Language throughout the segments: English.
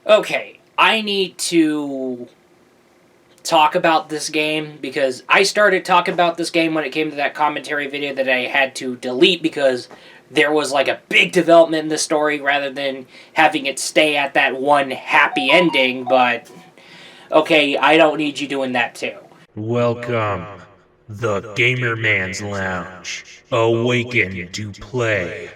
Okay, I need to talk about this game because I started talking about this game when it came to that commentary video that I had to delete because there was like a big development in the story rather than having it stay at that one happy ending, but okay, I don't need you doing that too. Welcome, the Gamer Man's Lounge. Awaken to play.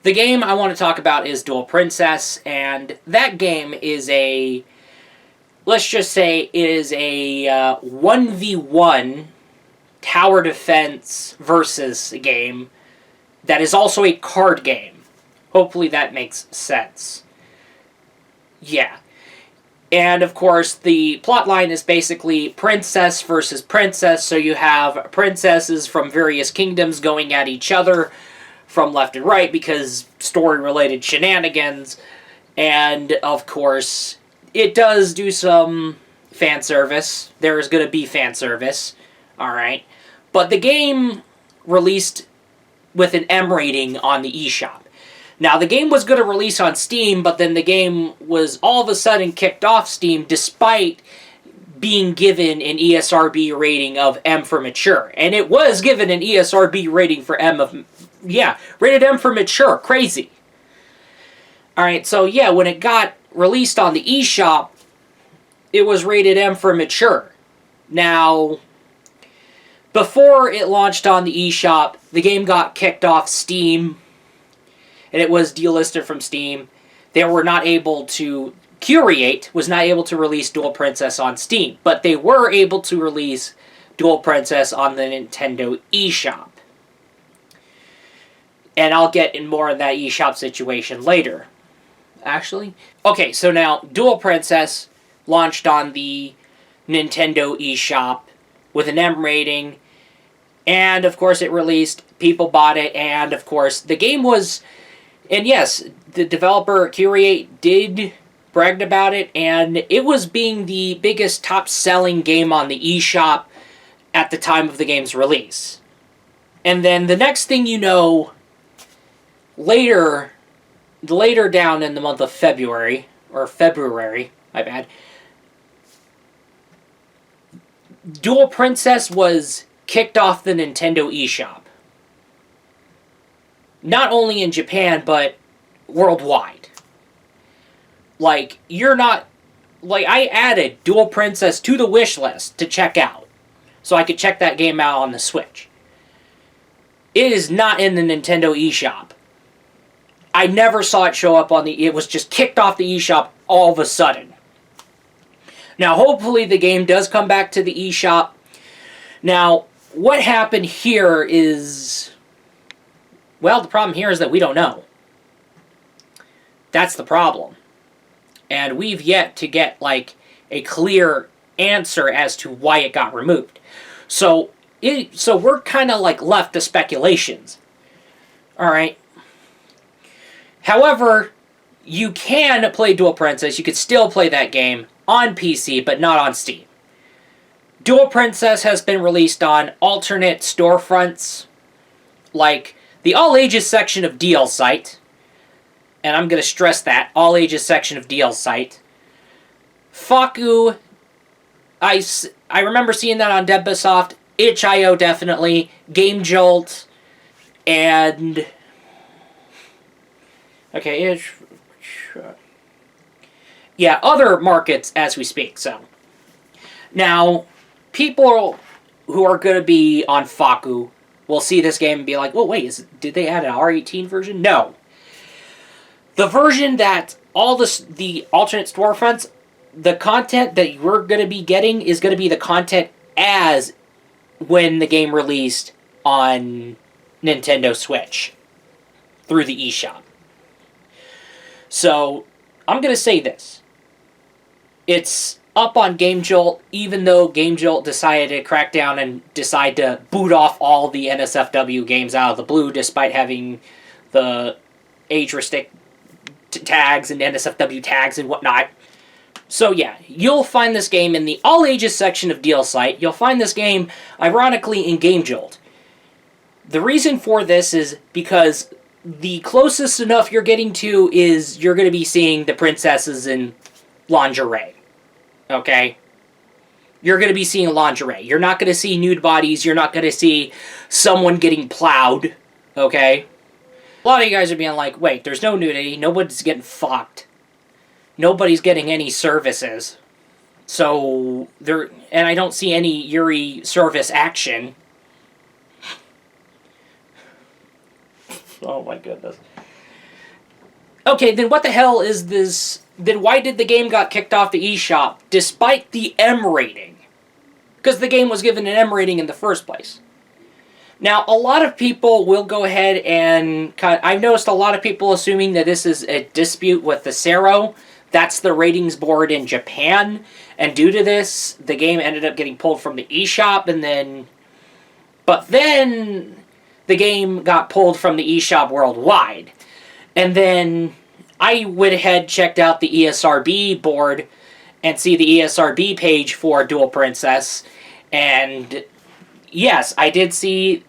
The game I want to talk about is Duel Princess, and that game is let's just say, it is a 1v1 tower defense versus game that is also a card game. Hopefully that makes sense. Yeah. And of course, the plotline is basically princess versus princess, so you have princesses from various kingdoms going at each other from left and right because story-related shenanigans. And of course, it does do some fan service. There is going to be fan service. Alright. But the game released with an M rating on the eShop. Now, the game was going to release on Steam, but then the game was all of a sudden kicked off Steam despite being given an ESRB rating of M for mature. And it was given an ESRB rating for M of... Yeah, rated M for mature. Crazy. Alright, so yeah, when it got released on the eShop, it was rated M for mature. Now, before it launched on the eShop, the game got kicked off Steam, and it was delisted from Steam. They were not able to... Curate was not able to release Duel Princess on Steam, but they were able to release Duel Princess on the Nintendo eShop. And I'll get in more of that eShop situation later. Actually. Okay, so now, Duel Princess launched on the Nintendo eShop with an M rating, and of course it released, people bought it, and of course the game was... And yes, the developer Curate did brag about it, and it was being the biggest top-selling game on the eShop at the time of the game's release. And then the next thing you know, later down in the month of February, my bad, Duel Princess was kicked off the Nintendo eShop. Not only in Japan, but worldwide. Like, you're not... Like, I added Duel Princess to the wish list to check out, so I could check that game out on the Switch. It is not in the Nintendo eShop. I never saw it show up on the... It was just kicked off the eShop all of a sudden. Now, hopefully the game does come back to the eShop. Now, what happened here is... Well, the problem here is that we don't know. That's the problem. And we've yet to get, like, a clear answer as to why it got removed. So we're kind of, like, left to speculations. Alright. However, you can play Duel Princess. You could still play that game on PC, but not on Steam. Duel Princess has been released on alternate storefronts, like the All Ages section of DL site, and I'm going to stress that, All Ages section of DL site. Faku, I remember seeing that on Debasoft, itch.io definitely, Game Jolt, and... Okay, yeah, other markets as we speak, so. Now, people who are going to be on Faku will see this game and be like, well, wait, did they add an R18 version? No. The version that all the alternate storefronts, the content that you're going to be getting is going to be the content as when the game released on Nintendo Switch through the eShop. So, I'm going to say this. It's up on Game Jolt, even though Game Jolt decided to crack down and decide to boot off all the NSFW games out of the blue, despite having the age-restrict tags and NSFW tags and whatnot. So yeah, you'll find this game in the All Ages section of DL site. You'll find this game, ironically, in Game Jolt. The reason for this is because the closest enough you're getting to is you're going to be seeing the princesses in lingerie. Okay? You're going to be seeing lingerie. You're not going to see nude bodies. You're not going to see someone getting plowed. Okay? A lot of you guys are being like, wait, there's no nudity. Nobody's getting fucked. Nobody's getting any services. So, and I don't see any Yuri service action. Oh my goodness. Okay, then what the hell is this? Then why did the game got kicked off the eShop despite the M rating? Because the game was given an M rating in the first place. Now, a lot of people will go ahead and... I've noticed a lot of people assuming that this is a dispute with the Sero. That's the ratings board in Japan. And due to this, the game ended up getting pulled from the eShop, and then... But then the game got pulled from the eShop worldwide. And then I went ahead, checked out the ESRB board, and see the ESRB page for Duel Princess. And yes, I did see,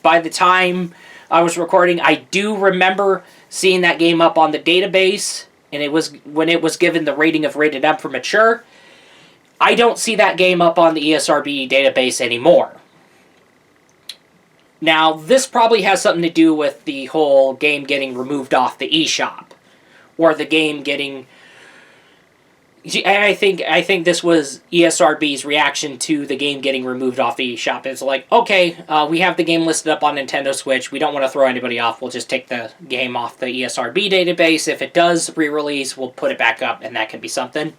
by the time I was recording, I do remember seeing that game up on the database, and it was when it was given the rating of Rated M for Mature. I don't see that game up on the ESRB database anymore. Now, this probably has something to do with the whole game getting removed off the eShop, or the game getting... And I think this was ESRB's reaction to the game getting removed off the eShop. It's like, okay, we have the game listed up on Nintendo Switch. We don't want to throw anybody off. We'll just take the game off the ESRB database. If it does re-release, we'll put it back up, and that can be something.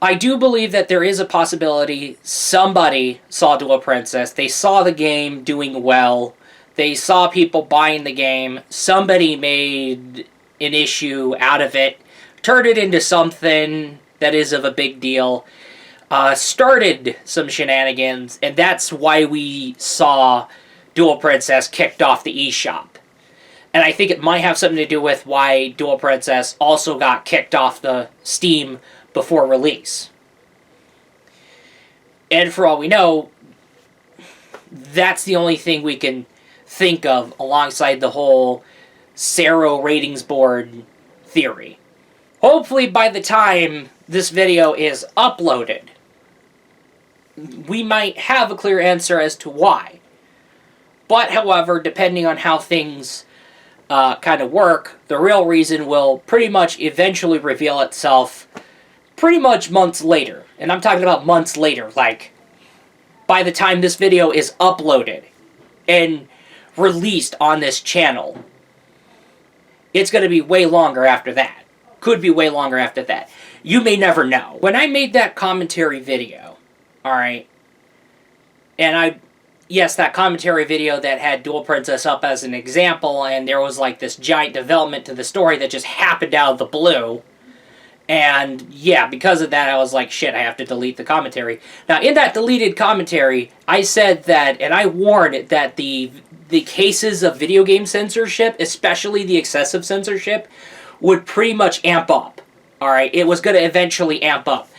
I do believe that there is a possibility somebody saw Duel Princess. They saw the game doing well. They saw people buying the game. Somebody made an issue out of it. Turned it into something that is of a big deal. Started some shenanigans. And that's why we saw Duel Princess kicked off the eShop. And I think it might have something to do with why Duel Princess also got kicked off the Steam before release. And for all we know, that's the only thing we can think of alongside the whole Sero ratings board theory. Hopefully by the time this video is uploaded, we might have a clear answer as to why. But however, depending on how things kind of work, the real reason will pretty much eventually reveal itself pretty much months later. And I'm talking about months later, like by the time this video is uploaded and released on this channel. It's going to be way longer after that. Could be way longer after that. You may never know. When I made that commentary video, alright, and yes, that commentary video that had Duel Princess up as an example, and there was like this giant development to the story that just happened out of the blue. And yeah, because of that, I was like, shit, I have to delete the commentary. Now, in that deleted commentary, I said that, and I warned that the cases of video game censorship, especially the excessive censorship, would pretty much amp up. Alright, it was going to eventually amp up.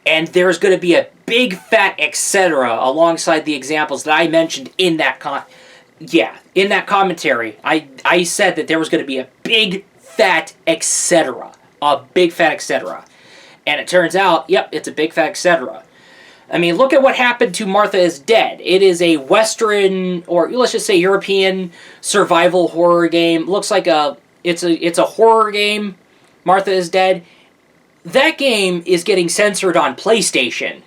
And there's going to be a big fat etc. alongside the examples that I mentioned in that in that commentary. I said that there was going to be a big fat etc. A big fat etc. And it turns out, yep, it's a big fat etc. I mean, look at what happened to Martha is Dead. It is a Western, or let's just say European, survival horror game. Looks like it's a horror game, Martha is Dead. That game is getting censored on PlayStation.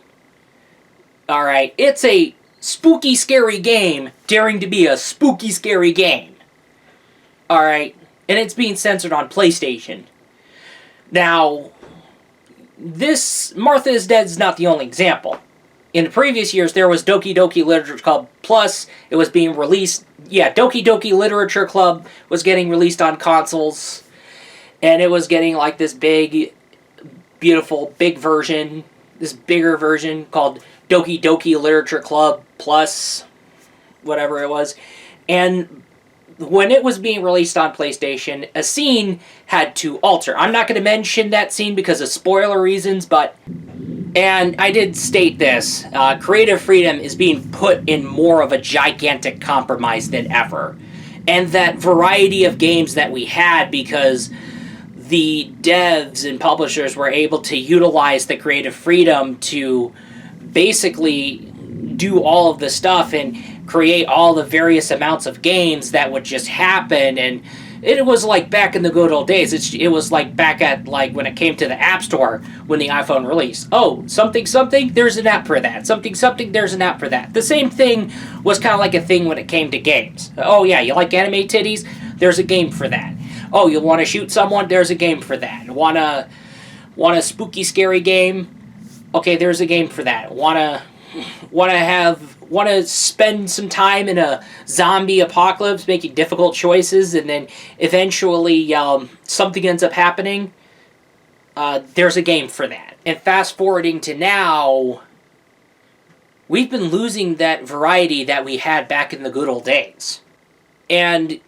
Alright, it's a spooky, scary game daring to be a spooky, scary game. Alright, and it's being censored on PlayStation. Now, this Martha is Dead is not the only example. In the previous years, there was Doki Doki Literature Club Plus. It was being released. Yeah, Doki Doki Literature Club was getting released on consoles. And it was getting like this big, beautiful, big version. This bigger version called Doki Doki Literature Club Plus. Whatever it was. And when it was being released on PlayStation, a scene had to alter. I'm not going to mention that scene because of spoiler reasons, but... And I did state this, creative freedom is being put in more of a gigantic compromise than ever. and that variety of games that we had, because the devs and publishers were able to utilize the creative freedom to basically do all of the stuff and create all the various amounts of games that would just happen. And it was like back in the good old days. It was like back at like when it came to the App Store when the iPhone released. Oh, something, something, there's an app for that. Something, something, there's an app for that. The same thing was kind of like a thing when it came to games. Oh yeah, you like anime titties? There's a game for that. Oh, you want to shoot someone? There's a game for that. Want a spooky, scary game? Okay, there's a game for that. Want to spend some time in a zombie apocalypse, making difficult choices, and then eventually something ends up happening? There's a game for that. And fast forwarding to now, we've been losing that variety that we had back in the good old days. And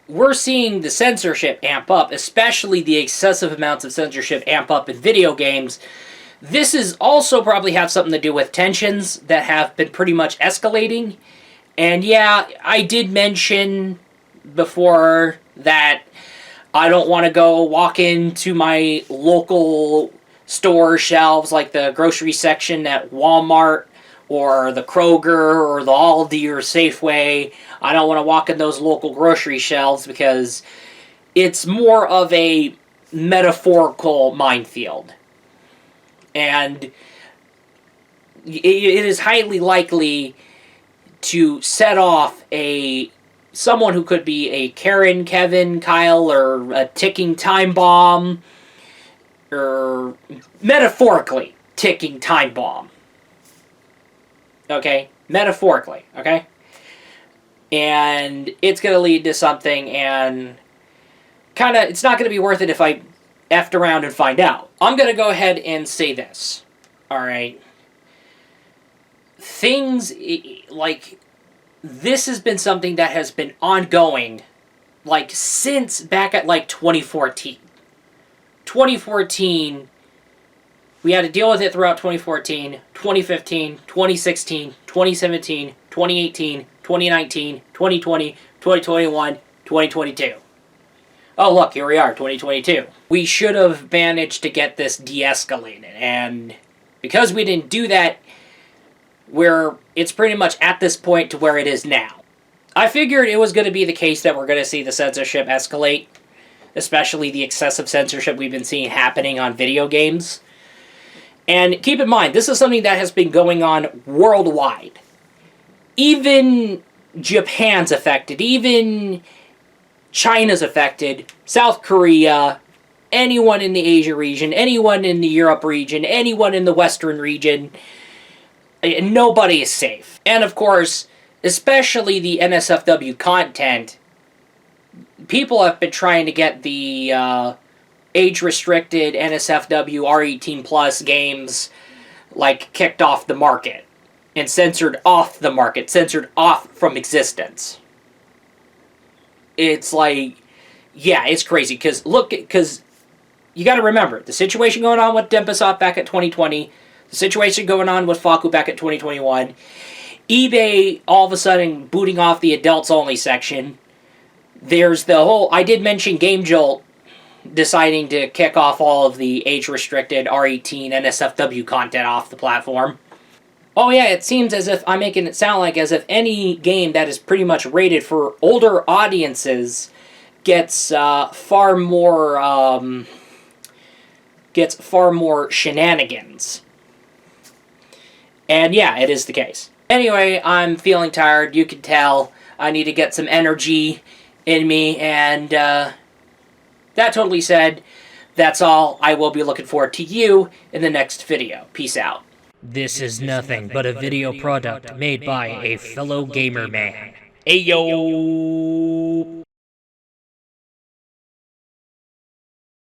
we're seeing the censorship amp up, especially the excessive amounts of censorship amp up in video games. This is also probably have something to do with tensions that have been pretty much escalating. And yeah, I did mention before that I don't want to go walk into my local store shelves, like the grocery section at Walmart or the Kroger or the Aldi or Safeway. I don't want to walk in those local grocery shelves because it's more of a metaphorical minefield. And it is highly likely to set off someone who could be a Karen, Kevin, Kyle, or a ticking time bomb, or metaphorically ticking time bomb. Okay? Metaphorically, okay? And it's going to lead to something, and it's not going to be worth it if I effed around and find out. I'm going to go ahead and say this. Alright? Things like this has been something that has been ongoing since back at 2014. 2014, we had to deal with it throughout 2014, 2015, 2016, 2017, 2018, 2019, 2020, 2021, 2022. Oh, look, here we are, 2022. We should have managed to get this de-escalated, and because we didn't do that, it's pretty much at this point to where it is now. I figured it was going to be the case that we're going to see the censorship escalate, especially the excessive censorship we've been seeing happening on video games. And keep in mind, this is something that has been going on worldwide. Even Japan's affected, even China's affected, South Korea, anyone in the Asia region, anyone in the Europe region, anyone in the Western region. Nobody is safe. And of course, especially the NSFW content, people have been trying to get the age-restricted NSFW R18 plus games kicked off the market and censored off the market, censored off from existence. It's it's crazy because you got to remember the situation going on with Dempisoft back at 2020. The situation going on with Faku back at 2021. eBay all of a sudden booting off the adults-only section. There's the whole... I did mention Game Jolt deciding to kick off all of the age-restricted R18 NSFW content off the platform. Oh yeah, it seems as if I'm making it sound like as if any game that is pretty much rated for older audiences gets far more shenanigans. And yeah, it is the case. Anyway, I'm feeling tired. You can tell. I need to get some energy in me. And that totally said, that's all. I will be looking forward to you in the next video. Peace out. This is nothing but a video product made by a fellow gamer man. Ayo!